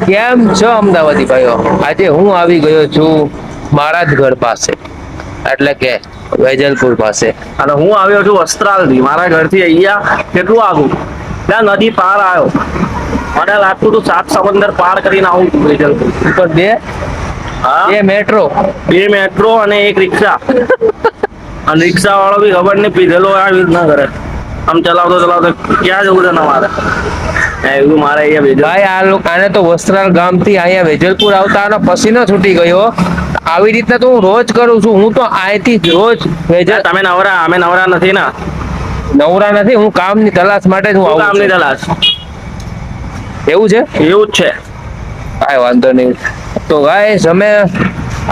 કેમ છો અમદાવાદી ભાઈઓ? આજે હું આવી ગયો છું મારા જ ઘર પાસે, એટલે કે વેજલપુર પાસે. અને હું આવ્યો છું વસ્ત્રાલ થી. મારા ઘરથી અહીંયા કેટલું આગું, ત્યાં નદી પાર આવ્યો. મને લાગતું તું 7 સમંદર પાર કરીને આવું છું વેજલપુર. ઉપર બે હા, બે મેટ્રો. 2 મેટ્રો અને 1 રિક્ષા. અને રિક્ષા વાળો બી ખબર નહીં પીધેલો આવી રીતના કરે. આમ ચલાવતો ચલાવતો ક્યાં જવું છે ને મારે એવું મારે અહીંયા વેજલ. ભાઈ આ લોકો આને તો વસ્ત્રાલ ગામ થી અહીંયા વેજલપુર આવતા આનો પસીનો છૂટી ગયો. આવી રીતના તો હું રોજ કરું છું. હું તો અહીંથી રોજ વેજલ. તમે નવરા, અમે નવરા નથી ને. નવરા નથી, હું કામની તલાશ માટે જ હું શું આવું કામની છું. તલાશ? એવું છે? એવું જ છે. કાંઈ વાંધો નહીં. તો ગાઈસ અમે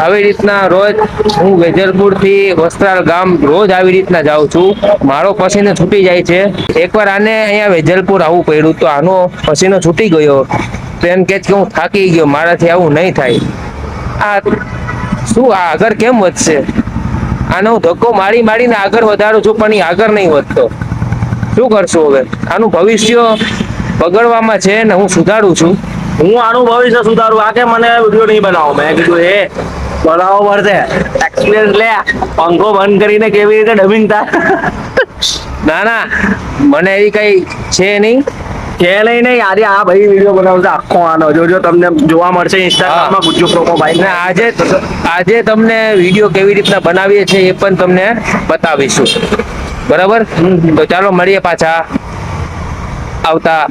આવી રીતના રોજ હું વેજલપુર થી વસ્ત્રાલ ગામ રોજ આવી રીતના જાઉં છું. મારો પસીનો છૂટી જાય છે. એકવાર આને અહીંયા વેજલપુર આવવું પડ્યું તો આનો પસીનો છૂટી ગયો. તો એમ કે હું થાકી ગયો, મારાથી આવું નહીં થાય. આ શું આ આગળ કેમ વધશે? આનો હું ધક્કો મારી મારીને આગળ વધારું છું પણ એ આગળ નહીં વધતો. શું કરશું હવે? આનું ભવિષ્ય બગડવામાં છે ને હું સુધારું છું. હું આનું ભવિષ્ય સુધારું. આ કે મને વિડીયો નહીં બનાવો. મેં કીધું એ બનાવો પડશે. એક્સપિરિયન્સ લે. પંખો બંધ કરીને કેવી રીતે ડબિંગ થાય. ના ના, મને એવી કઈ છે નહીં. કે નહીં નહીં, આજે આ ભાઈ વિડીયો બનાવશે આખો આનો. જોજો તમને જોવા મળશે ઇન્સ્ટાગ્રામમાં ગુજ્જુ પ્રોમો ભાઈ ને આજે તમને વિડીયો કેવી રીતના બનાવીએ છીએ એ પણ તમને બતાવીશું. બરાબર? તો ચાલો મળીએ પાછા આવતા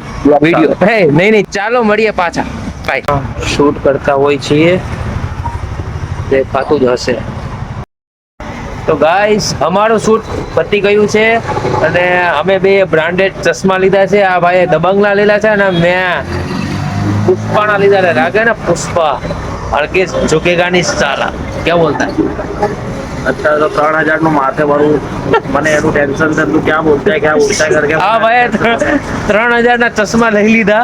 વિડીયો. હે નહીં નહીં, ચાલો મળીએ પાછા. બાય. શૂટ કરતા હોય છીએ, દેખાતું જ હશે. તો ગાઈસ અમારું શૂટ પતી ગયું છે અને અમે બે બ્રાન્ડેડ ચશ્મા લીધા છે. આ ભાઈએ દબંગના લીધા છે અને મેં પુષ્પાના લીધા છે. લાગે ને પુષ્પા હરકે ઝુકેગા નહીં સાલા. ક્યાં બોલતા? અત્યારે તો 3000 નું માથે ભરવું. મને એનું ટેન્શન છે. તું ક્યાં બોલતા કરકે. હા ભાઈ 3000 ના ચશ્મા લઈ લીધા,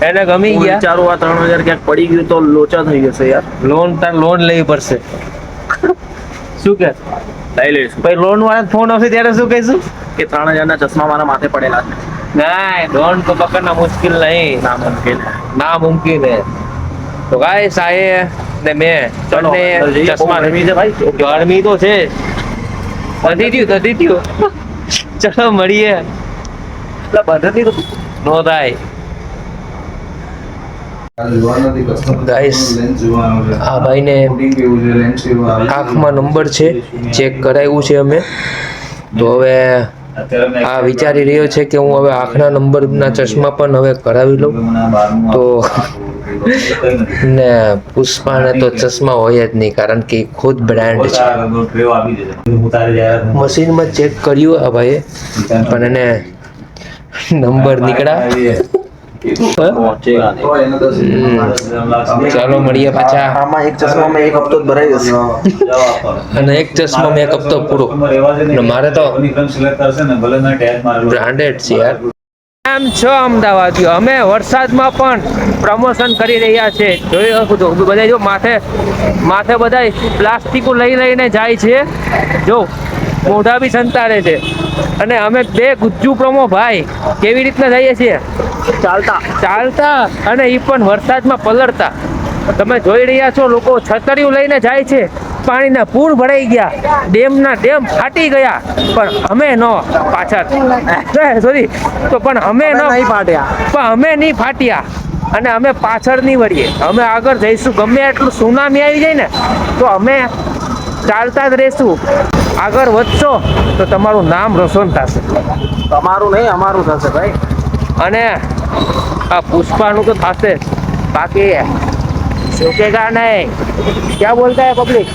એને ગમી ગયા. વિચારું આ 3000 ક્યાંક પડી ગયું તો લોચા થઈ જશે યાર. લોન લેવી પડશે. શું કે લઈ લઈશું. ભાઈ લોન વાળા ફોન આવશે ત્યારે શું કહીશું કે 3000 ના ચશ્મા મારા માથે પડેલા છે. नहीं लोन तो पकड़ना मुश्किल नहीं, નામુમકિન. नामुमकिन है. तो गाइस आए ने मैं ચલો તમને અંદર જઈએ. બહુ ચશ્મા ગરમી છે ભાઈ. ગરમી તો છે વધી થયું. ચલો મળીએ. એટલે બધાથી તો નો થાય. ગાઈસ આ ભાઈને આંખમાં નંબર છે, ચેક કરાવ્યું છે અમે. તો હવે આ વિચારી રહ્યો છે કે હું હવે આંખના નંબરના ચશ્મા પણ હવે કરાવી લઉં. તો ને પુષ્પાને તો ચશ્મા હોય જ નહીં, કારણ કે ખુદ બ્રાન્ડ છે. મશીનમાં ચેક કર્યું આ ભાઈએ, પણ એને નંબર નીકળ્યા. ચાલો મળીએ પાછા. આમાં એક ચશ્મામાં એક હપ્તો જ ભરાઈ જશે. અને એક ચશ્મામાં એક હપ્તો પૂરો. ને મારે તો બ્રાન્ડેડ છે યાર. કેમ છો અમદાવાદીઓ? અમે વરસાદમાં પણ પ્રમોશન કરી રહ્યા છે. જોઈ શકો છો બધા, જો માથે બધા પ્લાસ્ટિકો લઈને જાય છે. જો મોઢા બી સંતાડે છે. અને અમે બે ગુજ્જુ પ્રમો ભાઈ કેવી રીતના જઈએ છીએ? ચાલતા અને એ પણ વરસાદમાં પલળતા. તમે જોઈ રહ્યા છો લોકો છતરીઓ લઈને જાય છે. પાણીના પૂર ભરાઈ ગયા, ડેમ ફાટી ગયા, પણ અમે ન પાછળ સોરી તો પણ અમે નહીં ફાટ્યા અને અમે પાછળ નહીં વળીએ. અમે આગળ જઈશું. ગમે એટલું સુનામી આવી જાય ને તો અમે ચાલતા જ રહીશું. આગળ વધશો તો તમારું નામ રોશન થશે. તમારું નહીં અમારું થશે ભાઈ. અને આ પુષ્પાનું તો થશે, બાકી झुकेगा नहीं. क्या बोलता है पब्लिक?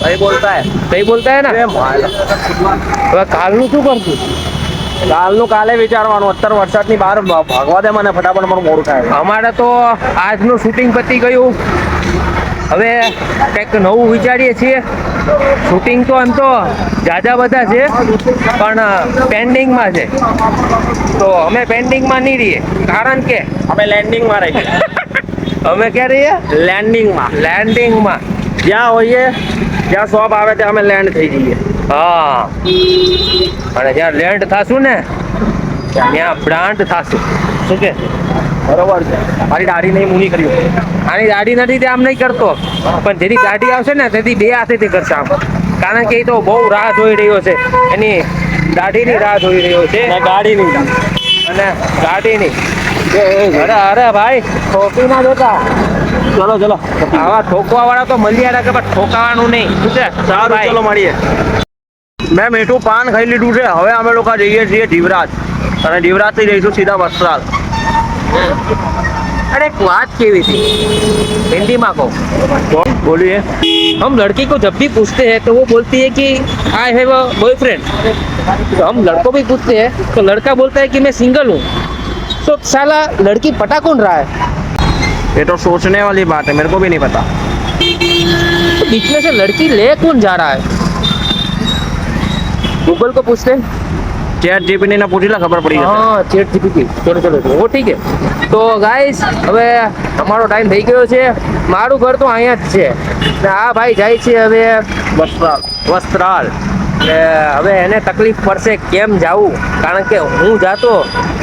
सही बोलता है ना. હવે કાલનું શું કરશું? કાલનું કાલે વિચારવાનું. અત્યારે વરસાદની બહાર ભાગવા દે મને ફટાફટ, મારું મોડું થાય. અમારે તો આજનું શૂટિંગ પતી ગયું. હવે કંઈક નવું વિચારીએ છીએ. શૂટિંગ તો એમ તો જાજા બધા છે, પણ પેન્ડિંગમાં છે. તો અમે પેન્ડિંગમાં નહીં રહીએ, કારણ કે અમે લેન્ડિંગમાં રહીએ. અમે ક્યાં રહીએ? લેન્ડિંગમાં. જ્યાં હોઈએ, જ્યાં શોપ આવે ત્યાં અમે લેન્ડ થઈ જઈએ. હા, અને જ્યાં લેન્ડ થાશું ને ત્યાં બ્રાન્ડ થાશું. શું કે બરોબર છે મારી દાઢી નહીં મૂની કર્યું આની દાઢી નથી તે આમ નહીં કરતો, પણ જેથી દાઢી આવશે ને તેથી બે હાથેથી કરશે આમ, કારણ કે એ તો બહુ રાહ જોઈ રહ્યો છે, એની દાઢીની રાહ જોઈ રહ્યો છે ને ગાડી નહીં અને ગાડીની. અરે અરે ભાઈ ઠોકી ના દેતા, ચલો ચલો આવા ઠોકવા વાળા તો મળ્યા રાખે પણ ઠોકાવાનું નહીં. શું છે? સારું ભાઈ. ચલો મળીએ. મેં મીઠું પાન ખાઈ લીધું છે, હવે અમે લોકો જઈએ છીએ જીવરાજ અને જીવરાજથી જઈશું સીધા વસ્ત્રાલ. अरे एक बात केवी थी हिंदी में को, બોલીએ. हम लड़की को जब भी पूछते हैं तो वो बोलती है कि आई हैव अ बॉयफ्रेंड, तो हम लड़को भी पूछते हैं तो लड़का बोलता है कि मैं सिंगल हूँ, तो साला लड़की पटा कौन रहा है? ये तो सोचने वाली बात है, मेरे को भी नहीं पता. तो बीच में से लड़की ले कौन जा रहा है? गूगल को पूछते हैं. ચેટ જીપીટી ને પૂછી લે, ખબર પડી જશે. हाँ चैट जीपीटी, चलो चलो वो ठीक है. તો ગાઈસ હવે તમારો ટાઈમ થઈ ગયો છે, મારું ઘર તો અહીંયા જ છે ને આ ભાઈ જાય છે હવે વસ્ત્રાલ. વસ્ત્રાલ. એટલે હવે એને તકલીફ પડશે કેમ જાવું, કારણ કે હું જાતો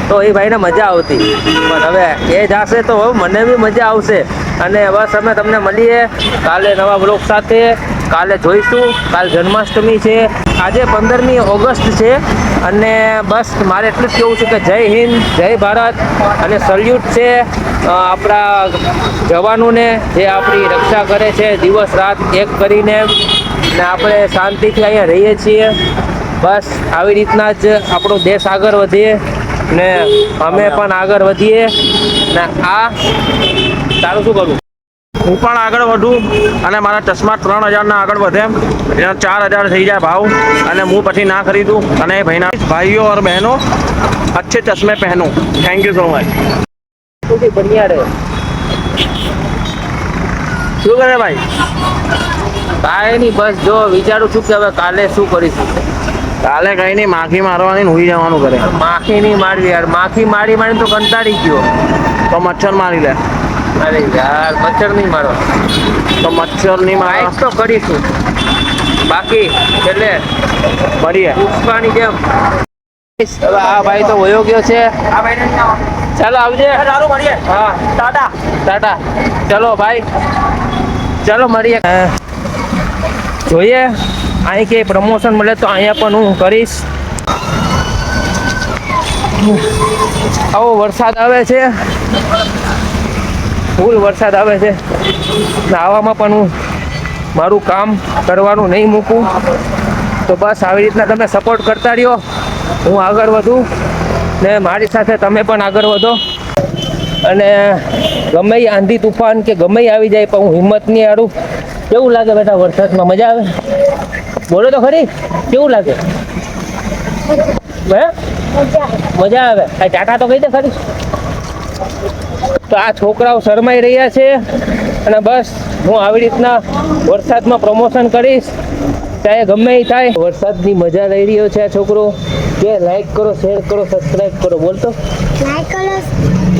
તો એ ભાઈને મજા આવતી, પણ હવે એ જાશે તો હવે મને બી મજા આવશે. અને બસ અમે તમને મળીએ કાલે નવા બ્લોગ સાથે. કાલે જોઈશું, કાલ જન્માષ્ટમી છે, આજે 15મી ઓગસ્ટ છે. અને બસ મારે એટલું જ કહેવું છે કે જય હિન્દ, જય ભારત અને સલ્યુટ છે આપણા જવાનોને જે આપણી રક્ષા કરે છે દિવસ રાત એક કરીને, ને આપણે શાંતિથી અહીંયા રહીએ છીએ. બસ આવી રીતના જ આપણો દેશ આગળ વધે ને અમે પણ આગળ વધીએ. ને આ તારું શું કરવું? હું પણ આગળ વધું અને મારા ચશ્મા 3000 આગળ વધે, એના 4000 થઈ જાય ભાવ, અને હું પછી ના ખરીદું. અને ભાઈના ભાઈઓ और બહેનો अच्छे चश्मे पहनो. Thank you so much. તું બી બન્યા રહે. શું કરે ભાઈ? કાંઈ નહીં, બસ જો વિચારું છું કે હવે કાલે શું કરીશું. કાલે કઈ નહીં, માખી મારવાની ને હુઈ જવાનું કરે. માખી નહીં મારવી યાર, માખી મારી મારીને તો કંટાળી ગયો. તો મચ્છર મારી લે. અરે યાર મચ્છર નહીં મારવા, તો મચ્છર નહીં મારે. બાઈક તો કરીશું, બાકી એટલે મળીએ. પુષ્પાની જેમ. હવે આ ભાઈ તો વયો ગયો છે, ચાલો આવજે. હા ટાટા. ટાટા. ચલો ભાઈ, ચલો મળીએ. જોઈએ અહીં કે પ્રમોશન મળે તો અહીંયા પણ હું કરીશ. આવો વરસાદ આવે છે, ફૂલ વરસાદ આવે છે ને આવામાં પણ હું મારું કામ કરવાનું નહીં મૂકું. તો બસ આવી રીતના તમે સપોર્ટ કરતા રહ્યો, હું આગળ વધું ને મારી સાથે તમે પણ આગળ વધો. અને ગમે એ આંધી તુફાન કે ગમે એ આવી જાય પણ હું હિંમત નહીં હારું. કેવું લાગે બેટા વરસાદમાં? મજા આવે? બોલો તો ખરી, કેવું લાગે? હે મજા આવે? આ ટાટા તો કહી દે ખરી. તો આ છોકરાઓ શરમાઈ રહ્યા છે અને બસ હું આવી રીતના વરસાદમાં પ્રમોશન કરીશ, ચાહે ગમે એ થાય. વરસાદની મજા લઈ રહ્યો છે આ છોકરો. કે લાઈક કરો, શેર કરો, સબસ્ક્રાઈબ કરો. બોલતો लाइक करो,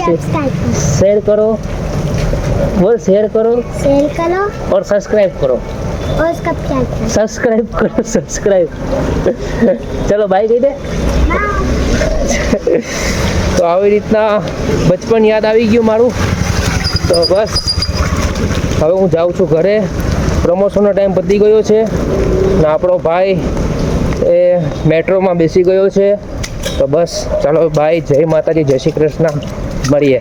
सब्सक्राइब શેર કરો, બોલ શેર કરો करो और सब्सक्राइब करो. और सब्सक्राइब करो. सब्सक्राइब करो, सब्सक्राइब. ચલો બાય કહી દે. તો આવી રીતના બચપન યાદ આવી ગયું મારું. તો બસ હવે હું જાઉં છું ઘરે, પ્રમોશનનો ટાઈમ પતી ગયો છે ને આપણો ભાઈ એ મેટ્રોમાં બેસી ગયો છે. તો બસ ચાલો બાય, જય માતાજી, જય શ્રી કૃષ્ણ, મળીએ.